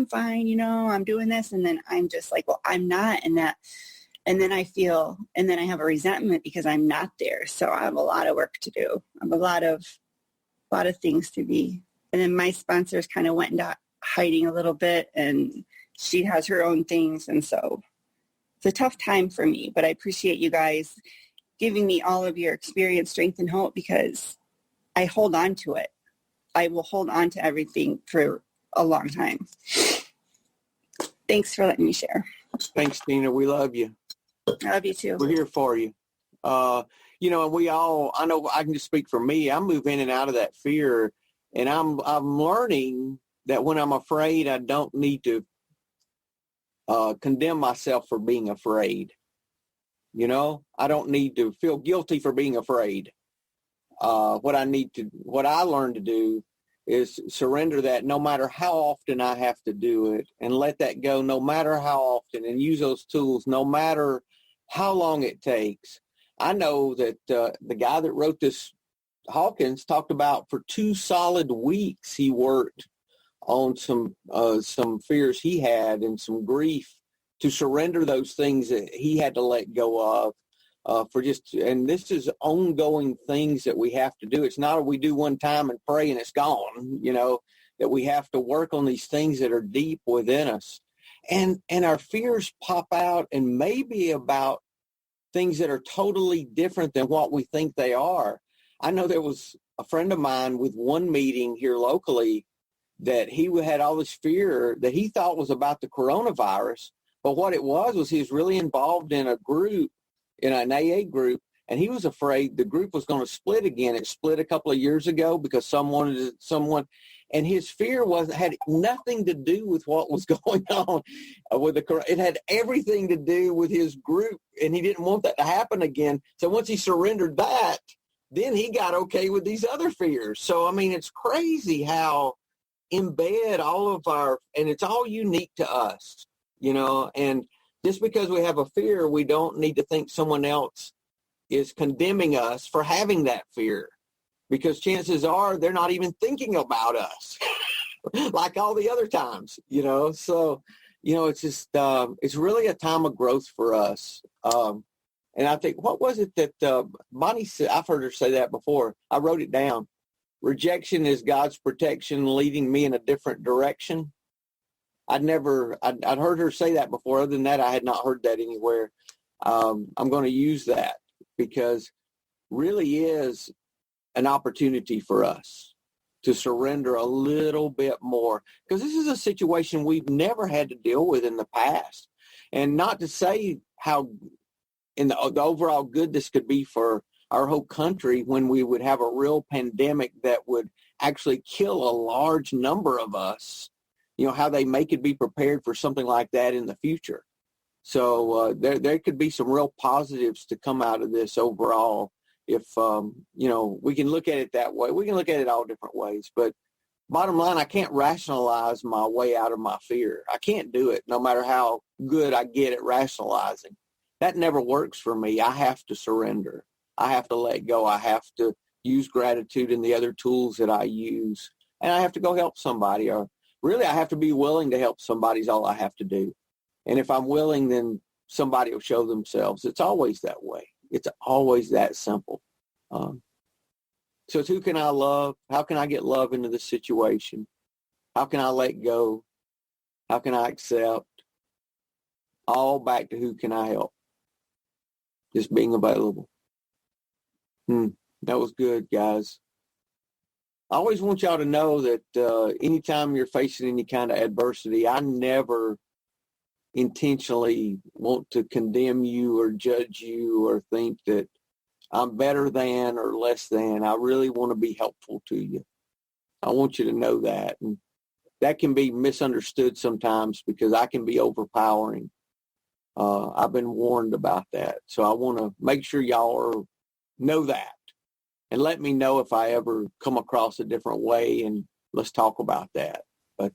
fine, I'm doing this. And then I'm just like, well, I'm not. And then I have a resentment because I'm not there. So I have a lot of work to do. I have a lot of things to be. And then my sponsors kind of went into hiding a little bit, and she has her own things. And so it's a tough time for me, but I appreciate you guys giving me all of your experience, strength, and hope, because I hold on to it. I will hold on to everything for a long time. Thanks for letting me share. Thanks, Tina. We love you. I love you too. We're here for you. And I know I can just speak for me. I move in and out of that fear, and I'm learning that when I'm afraid, I don't need to condemn myself for being afraid. I don't need to feel guilty for being afraid. What I learned to do is surrender that no matter how often I have to do it, and let that go no matter how often, and use those tools no matter how long it takes. I know that the guy that wrote this, Hawkins, talked about for 2 solid weeks he worked on some fears he had and some grief, to surrender those things that he had to let go of. And this is ongoing things that we have to do. It's not we do one time and pray and it's gone, that we have to work on these things that are deep within us. And our fears pop out, and maybe about things that are totally different than what we think they are. I know there was a friend of mine with one meeting here locally that he had all this fear that he thought was about the coronavirus. But what it was he was really involved in a group, in an AA group, and he was afraid the group was going to split again. It split a couple of years ago because someone, and his fear had nothing to do with what was going on with it had everything to do with his group, and he didn't want that to happen again. So once he surrendered that, then he got okay with these other fears. So, I mean, it's crazy how embed all of and it's all unique to us, and just because we have a fear, we don't need to think someone else is condemning us for having that fear, because chances are they're not even thinking about us like all the other times, so, it's just, it's really a time of growth for us. And I think, what was it that Bonnie said? I've heard her say that before. I wrote it down. Rejection is God's protection leading me in a different direction. I'd heard her say that before. Other than that, I had not heard that anywhere. I'm going to use that because really is an opportunity for us to surrender a little bit more, because this is a situation we've never had to deal with in the past. And not to say how in the overall good this could be for our whole country when we would have a real pandemic that would actually kill a large number of us, how they could be prepared for something like that in the future. So there could be some real positives to come out of this overall if, we can look at it that way. We can look at it all different ways. But bottom line, I can't rationalize my way out of my fear. I can't do it no matter how good I get at rationalizing. That never works for me. I have to surrender. I have to let go. I have to use gratitude and the other tools that I use. And I have to go help somebody. Or really, I have to be willing to help somebody is all I have to do. And if I'm willing, then somebody will show themselves. It's always that way. It's always that simple. So it's who can I love? How can I get love into the situation? How can I let go? How can I accept? All back to who can I help? Just being available. That was good, guys. I always want y'all to know that anytime you're facing any kind of adversity, I never intentionally want to condemn you or judge you or think that I'm better than or less than. I really want to be helpful to you. I want you to know that. And that can be misunderstood sometimes because I can be overpowering. I've been warned about that. So I want to make sure y'all know that and let me know if I ever come across a different way, and let's talk about that. But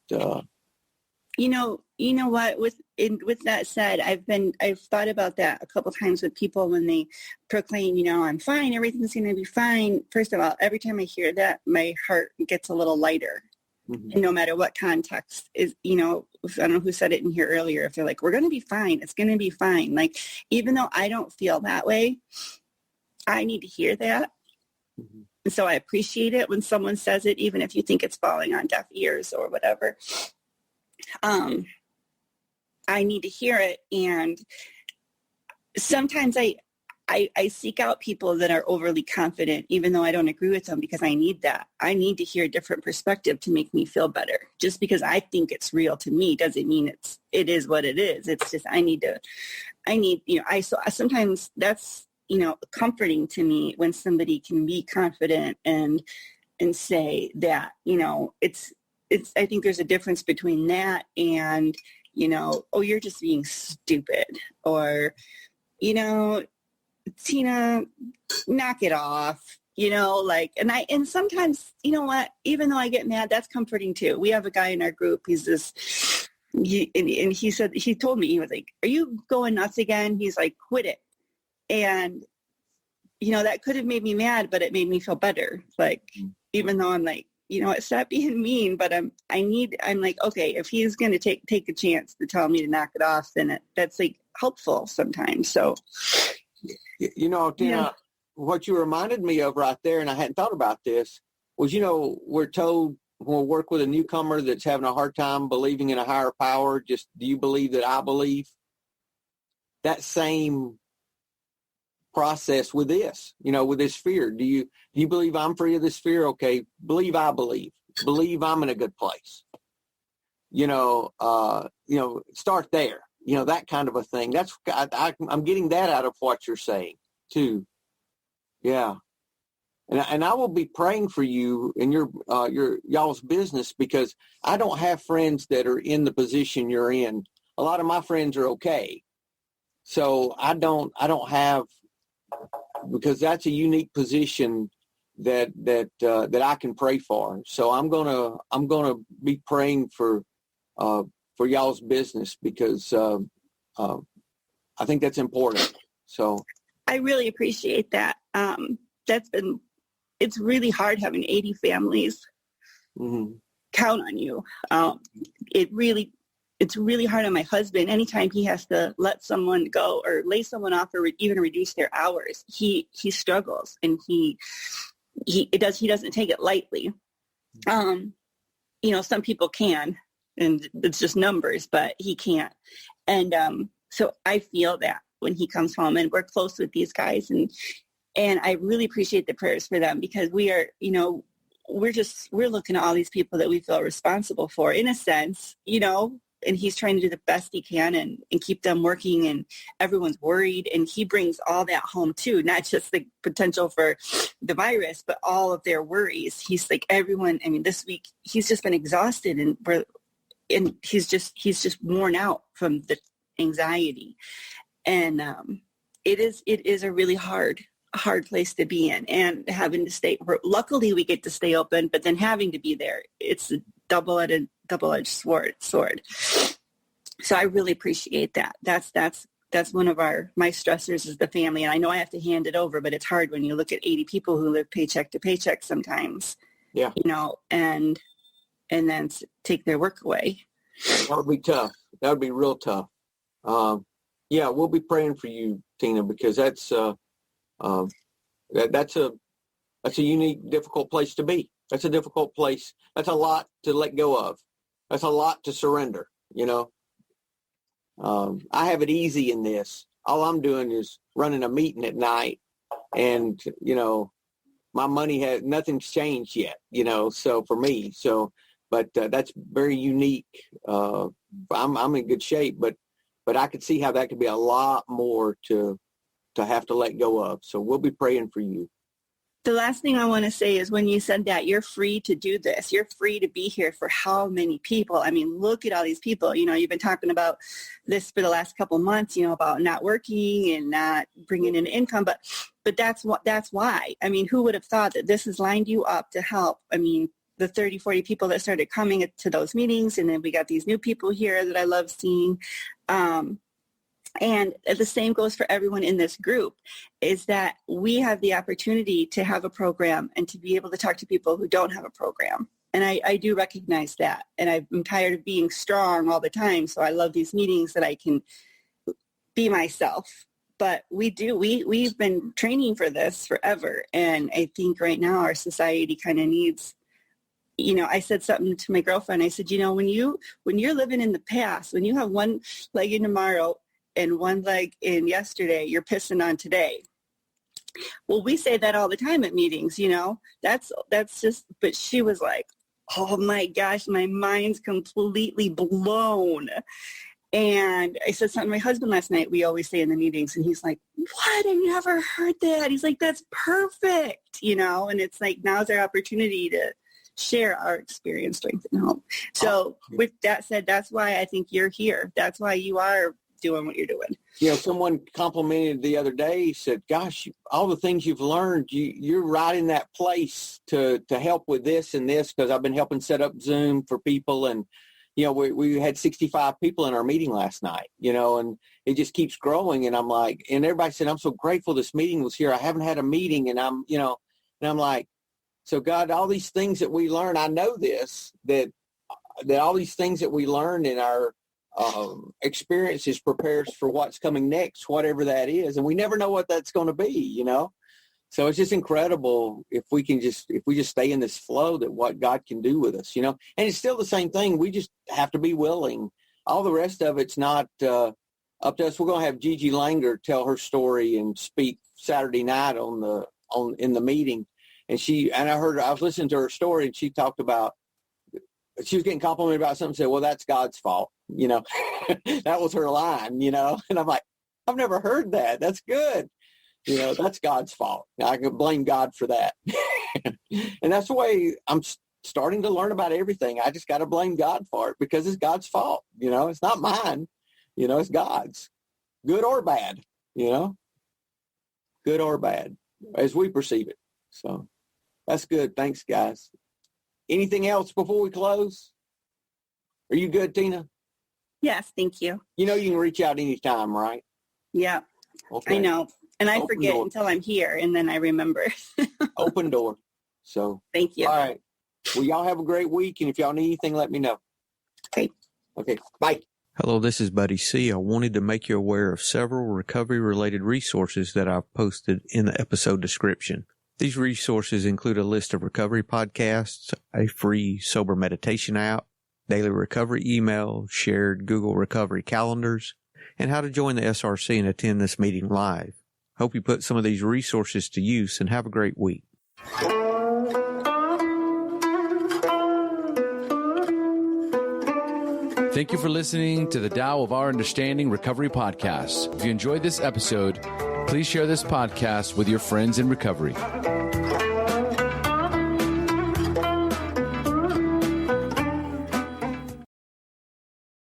you know what, with that said, I've thought about that a couple times with people when they proclaim, I'm fine, everything's going to be fine. First of all, every time I hear that, my heart gets a little lighter. Mm-hmm. And no matter what context is, I don't know who said it in here earlier. If they're like, we're going to be fine, it's going to be fine. Like, even though I don't feel that way, I need to hear that. Mm-hmm. And so I appreciate it when someone says it, even if you think it's falling on deaf ears or whatever. I need to hear it. And sometimes I seek out people that are overly confident, even though I don't agree with them, because I need that. I need to hear a different perspective to make me feel better. Just because I think it's real to me doesn't mean it is what it is. It's just, sometimes that's, comforting to me when somebody can be confident and say that, it's, I think there's a difference between that and, oh, you're just being stupid, or, Tina, knock it off, and sometimes, what, even though I get mad, that's comforting too. We have a guy in our group, he's this, he told me, he was like, are you going nuts again? He's like, quit it. And, that could have made me mad, but it made me feel better. Like, even though I'm like, stop being mean, but I'm like, okay, if he's going to take a chance to tell me to knock it off, then that's like helpful sometimes. So, Tina, what you reminded me of right there, and I hadn't thought about this, was, we're told when we work with a newcomer that's having a hard time believing in a higher power, just, do you believe that I believe? That same process with this, with this fear. Do you believe I'm free of this fear? Okay, believe I believe. Believe I'm in a good place. Start there. That kind of a thing. That's I'm getting that out of what you're saying too. Yeah, and I will be praying for you in your y'all's business, because I don't have friends that are in the position you're in. A lot of my friends are okay, so I don't have because that's a unique position that I can pray for. So I'm gonna be praying for y'all's business, because I think that's important. So I really appreciate that. It's really hard having 80 families count on you. It's really hard on my husband. Anytime he has to let someone go or lay someone off or even reduce their hours, he struggles, and he doesn't take it lightly. Some people can, and it's just numbers, but he can't. And so I feel that when he comes home, and we're close with these guys, and I really appreciate the prayers for them, because we are, we're looking at all these people that we feel responsible for, in a sense, and he's trying to do the best he can and keep them working, and everyone's worried, and he brings all that home too, not just the potential for the virus, but all of their worries. He's like, everyone, this week he's just been exhausted, and he's just worn out from the anxiety. And it is a really hard place to be in, and having to stay. Luckily we get to stay open, but then having to be there, it's a double-edged sword. So I really appreciate that. That's one of my stressors, is the family. And I know I have to hand it over, but it's hard when you look at 80 people who live paycheck to paycheck sometimes. Yeah. And then take their work away. That would be tough. That would be real tough. Yeah, we'll be praying for you, Tina, because that's a unique, difficult place to be. That's a difficult place. That's a lot to let go of. That's a lot to surrender. I have it easy in this. All I'm doing is running a meeting at night, and my money nothing's changed yet. So for me, but that's very unique. I'm in good shape, but I could see how that could be a lot more to have to let go of. So we'll be praying for you. The last thing I want to say is, when you said that you're free to do this, you're free to be here for how many people? Look at all these people. You've been talking about this for the last couple of months, about not working and not bringing in income, but that's why. Who would have thought that this has lined you up to help? The 30, 40 people that started coming to those meetings, and then we got these new people here that I love seeing. And the same goes for everyone in this group, is that we have the opportunity to have a program and to be able to talk to people who don't have a program. And I do recognize that. And I'm tired of being strong all the time. So I love these meetings that I can be myself. But we've been training for this forever. And I think right now our society kind of needs, I said something to my girlfriend. I said, when you're living in the past, when you have one leg in tomorrow and one leg in yesterday, you're pissing on today. Well, we say that all the time at meetings, that's just, but she was like, oh my gosh, my mind's completely blown. And I said something to my husband last night, we always say in the meetings, and he's like, what? I've never heard that. He's like, that's perfect, and it's like, now's our opportunity to share our experience, strength, and hope. So with that said, that's why I think you're here. That's why you are doing what you're doing. Someone complimented the other day, said, gosh, all the things you've learned, you're right in that place to help with this and this, because I've been helping set up Zoom for people. And, we had 65 people in our meeting last night, and it just keeps growing. And I'm like, and everybody said, I'm so grateful this meeting was here. I haven't had a meeting. And I'm like, so God, all these things that we learn, I know this, that all these things that we learn in our experiences prepares for what's coming next, whatever that is. And we never know what that's going to be, So it's just incredible if we just stay in this flow, that what God can do with us, And it's still the same thing. We just have to be willing. All the rest of it's not up to us. We're going to have Gigi Langer tell her story and speak Saturday night in the meeting. And I was listening to her story, and she talked about, she was getting complimented about something, said, well, that's God's fault. That was her line, and I'm like, I've never heard that. That's good. That's God's fault. I can blame God for that. And that's the way I'm starting to learn about everything. I just got to blame God for it, because it's God's fault. It's not mine. It's God's, good or bad, good or bad, as we perceive it. So that's good. Thanks, guys. Anything else before we close? Are you good, Tina? Yes, thank you. You know you can reach out anytime, right? Yeah, Okay. I know. And I Open forget door. until I'm here, and then I remember. Open door. So Thank you. all right. Well, y'all have a great week, and if y'all need anything, let me know. Okay. Okay, bye. Hello, this is Buddy C. I wanted to make you aware of several recovery-related resources that I've posted in the episode description. These resources include a list of recovery podcasts, a free sober meditation app, daily recovery email, shared Google recovery calendars, and how to join the SRC and attend this meeting live. Hope you put some of these resources to use and have a great week. Thank you for listening to the Tao of Our Understanding Recovery Podcast. If you enjoyed this episode, please share this podcast with your friends in recovery.